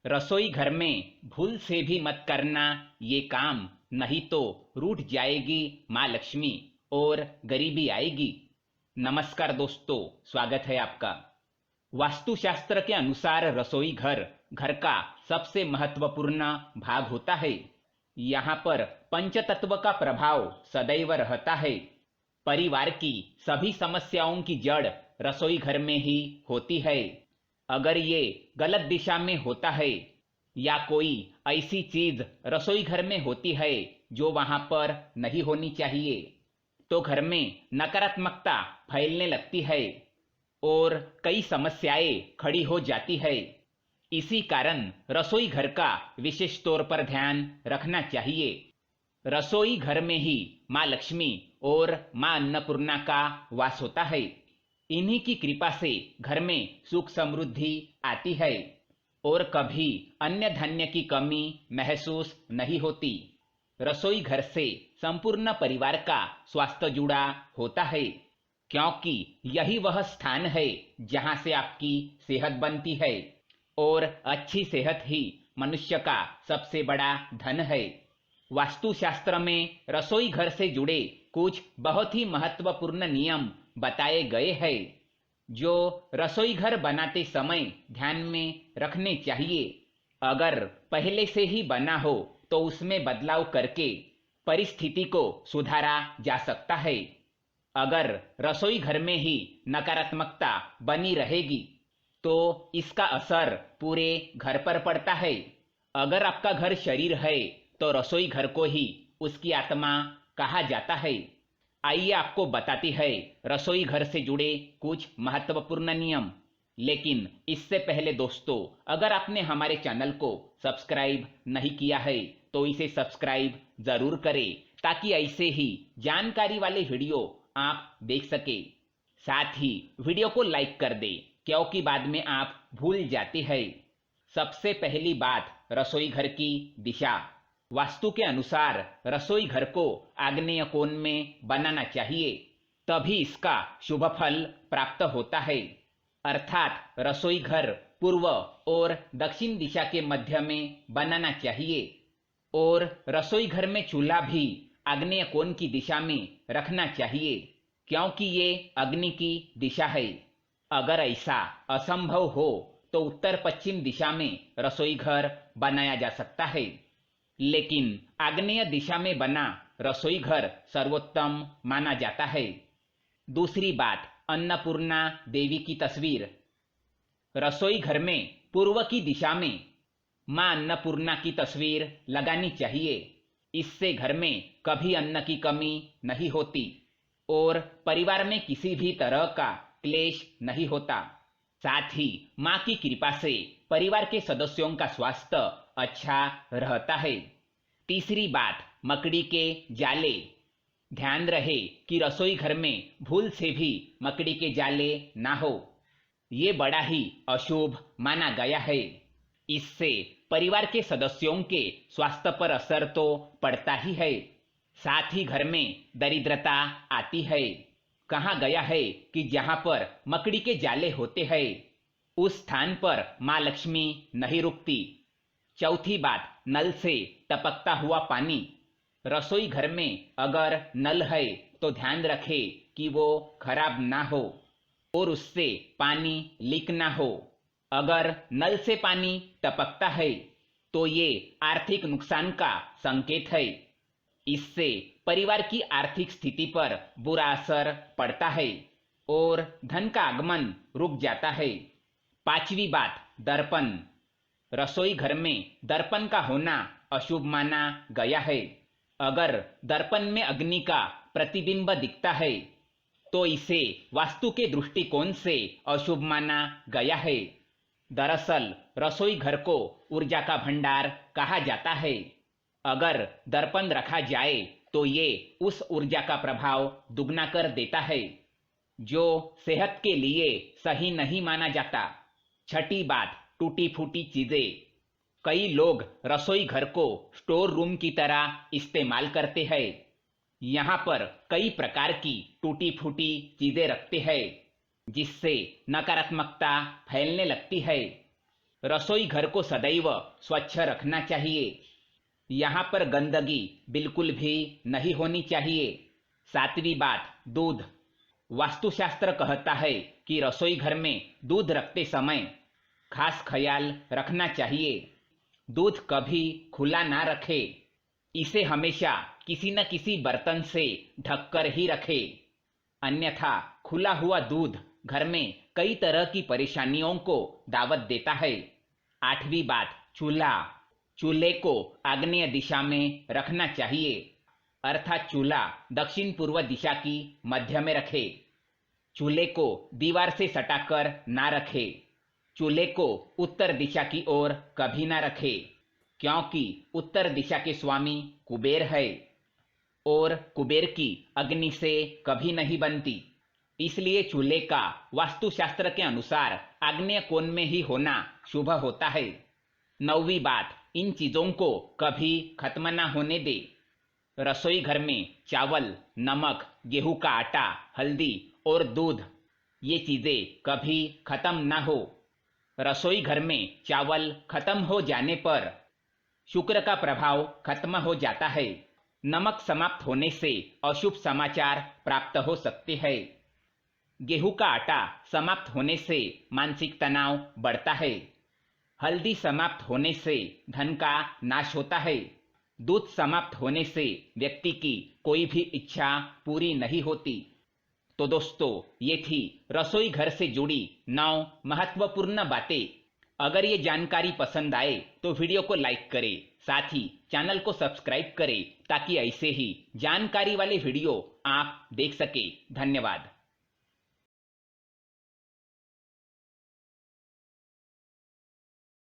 रसोई घर में भूल से भी मत करना ये काम, नहीं तो रूठ जाएगी माँ लक्ष्मी और गरीबी आएगी। नमस्कार दोस्तों, स्वागत है आपका। वास्तुशास्त्र के अनुसार रसोई घर घर का सबसे महत्वपूर्ण भाग होता है। यहाँ पर पंचतत्व का प्रभाव सदैव रहता है। परिवार की सभी समस्याओं की जड़ रसोई घर में ही होती है। अगर ये गलत दिशा में होता है या कोई ऐसी चीज रसोई घर में होती है जो वहां पर नहीं होनी चाहिए, तो घर में नकारात्मकता फैलने लगती है और कई समस्याएं खड़ी हो जाती है। इसी कारण रसोई घर का विशेष तौर पर ध्यान रखना चाहिए। रसोई घर में ही माँ लक्ष्मी और माँ अन्नपूर्णा का वास होता है। इन्हीं की कृपा से घर में सुख समृद्धि आती है और कभी अन्य धन्य की कमी महसूस नहीं होती। रसोई घर से संपूर्ण परिवार का स्वास्थ्य जुड़ा होता है, क्योंकि यही वह स्थान है जहां से आपकी सेहत बनती है और अच्छी सेहत ही मनुष्य का सबसे बड़ा धन है। वास्तुशास्त्र में रसोई घर से जुड़े कुछ बहुत ही महत्वपूर्ण नियम बताए गए हैं जो रसोई घर बनाते समय ध्यान में रखने चाहिए। अगर पहले से ही बना हो तो उसमें बदलाव करके परिस्थिति को सुधारा जा सकता है। अगर रसोई घर में ही नकारात्मकता बनी रहेगी तो इसका असर पूरे घर पर पड़ता है। अगर आपका घर शरीर है तो रसोई घर को ही उसकी आत्मा कहा जाता है। आइए आपको बताती है रसोई घर से जुड़े कुछ महत्वपूर्ण नियम। लेकिन इससे पहले दोस्तों, अगर आपने हमारे चैनल को सब्सक्राइब नहीं किया है तो इसे सब्सक्राइब जरूर करें, ताकि ऐसे ही जानकारी वाले वीडियो आप देख सके। साथ ही वीडियो को लाइक कर दे, क्योंकि बाद में आप भूल जाते हैं। सबसे पहली बात, रसोई घर की दिशा। वास्तु के अनुसार रसोई घर को आग्नेय कोण में बनाना चाहिए, तभी इसका शुभ फल प्राप्त होता है। अर्थात रसोई घर पूर्व और दक्षिण दिशा के मध्य में बनाना चाहिए और रसोई घर में चूल्हा भी आग्नेय कोण की दिशा में रखना चाहिए, क्योंकि ये अग्नि की दिशा है। अगर ऐसा असंभव हो तो उत्तर पश्चिम दिशा में रसोई घर बनाया जा सकता है, लेकिन आग्नेय दिशा में बना रसोई घर सर्वोत्तम माना जाता है। दूसरी बात, अन्नपूर्णा देवी की तस्वीर। रसोई घर में पूर्व की दिशा में मां अन्नपूर्णा की तस्वीर लगानी चाहिए। इससे घर में कभी अन्न की कमी नहीं होती और परिवार में किसी भी तरह का क्लेश नहीं होता। साथ ही मां की कृपा से परिवार के सदस्यों का स्वास्थ्य अच्छा रहता है। तीसरी बात, मकड़ी के जाले। ध्यान रहे कि रसोई घर में भूल से भी मकड़ी के जाले ना हो। ये बड़ा ही अशुभ माना गया है। इससे परिवार के सदस्यों के स्वास्थ्य पर असर तो पड़ता ही है, साथ ही घर में दरिद्रता आती है। कहा गया है कि जहां पर मकड़ी के जाले होते हैं उस स्थान पर माँ लक्ष्मी नहीं रुकती। चौथी बात, नल से टपकता हुआ पानी। रसोई घर में अगर नल है तो ध्यान रखें कि वो खराब ना हो और उससे पानी लीक ना हो। अगर नल से पानी टपकता है तो ये आर्थिक नुकसान का संकेत है। इससे परिवार की आर्थिक स्थिति पर बुरा असर पड़ता है और धन का आगमन रुक जाता है। पांचवी बात, दर्पण। रसोई घर में दर्पण का होना अशुभ माना गया है। अगर दर्पण में अग्नि का प्रतिबिंब दिखता है तो इसे वास्तु के दृष्टिकोण से अशुभ माना गया है। दरअसल रसोई घर को ऊर्जा का भंडार कहा जाता है। अगर दर्पण रखा जाए तो ये उस ऊर्जा का प्रभाव दुगना कर देता है, जो सेहत के लिए सही नहीं माना जाता। छठी बात, टूटी फूटी चीजें। कई लोग रसोई घर को स्टोर रूम की तरह इस्तेमाल करते हैं। यहाँ पर कई प्रकार की टूटी फूटी चीजें रखते हैं, जिससे नकारात्मकता फैलने लगती है। रसोई घर को सदैव स्वच्छ रखना चाहिए। यहाँ पर गंदगी बिल्कुल भी नहीं होनी चाहिए। 7वीं बात, दूध। वास्तुशास्त्र कहता है कि रसोई घर में दूध रखते समय खास ख्याल रखना चाहिए। दूध कभी खुला ना रखे, इसे हमेशा किसी न किसी बर्तन से ढककर ही रखे, अन्यथा खुला हुआ दूध घर में कई तरह की परेशानियों को दावत देता है। 8वीं बात, चूल्हा। चूल्हे को आग्नेय दिशा में रखना चाहिए, अर्थात चूल्हा दक्षिण पूर्व दिशा की मध्य में रखे। चूल्हे को दीवार से सटाकर ना रखे। चूल्हे को उत्तर दिशा की ओर कभी ना रखे, क्योंकि उत्तर दिशा के स्वामी कुबेर है और कुबेर की अग्नि से कभी नहीं बनती। इसलिए चूल्हे का वास्तुशास्त्र के अनुसार आग्नेय कोण में ही होना शुभ होता है। 9वीं बात, इन चीजों को कभी खत्म ना होने दे। रसोई घर में चावल, नमक, गेहूं का आटा, हल्दी और दूध, ये चीजें कभी खत्म ना हो। रसोई घर में चावल खत्म हो जाने पर शुक्र का प्रभाव खत्म हो जाता है। नमक समाप्त होने से अशुभ समाचार प्राप्त हो सकते हैं। गेहूं का आटा समाप्त होने से मानसिक तनाव बढ़ता है। हल्दी समाप्त होने से धन का नाश होता है। दूध समाप्त होने से व्यक्ति की कोई भी इच्छा पूरी नहीं होती। तो दोस्तों, ये थी रसोई घर से जुड़ी 9 महत्वपूर्ण बातें। अगर ये जानकारी पसंद आए तो वीडियो को लाइक करें, साथ ही चैनल को सब्सक्राइब करें ताकि ऐसे ही जानकारी वाले वीडियो आप देख सके। धन्यवाद।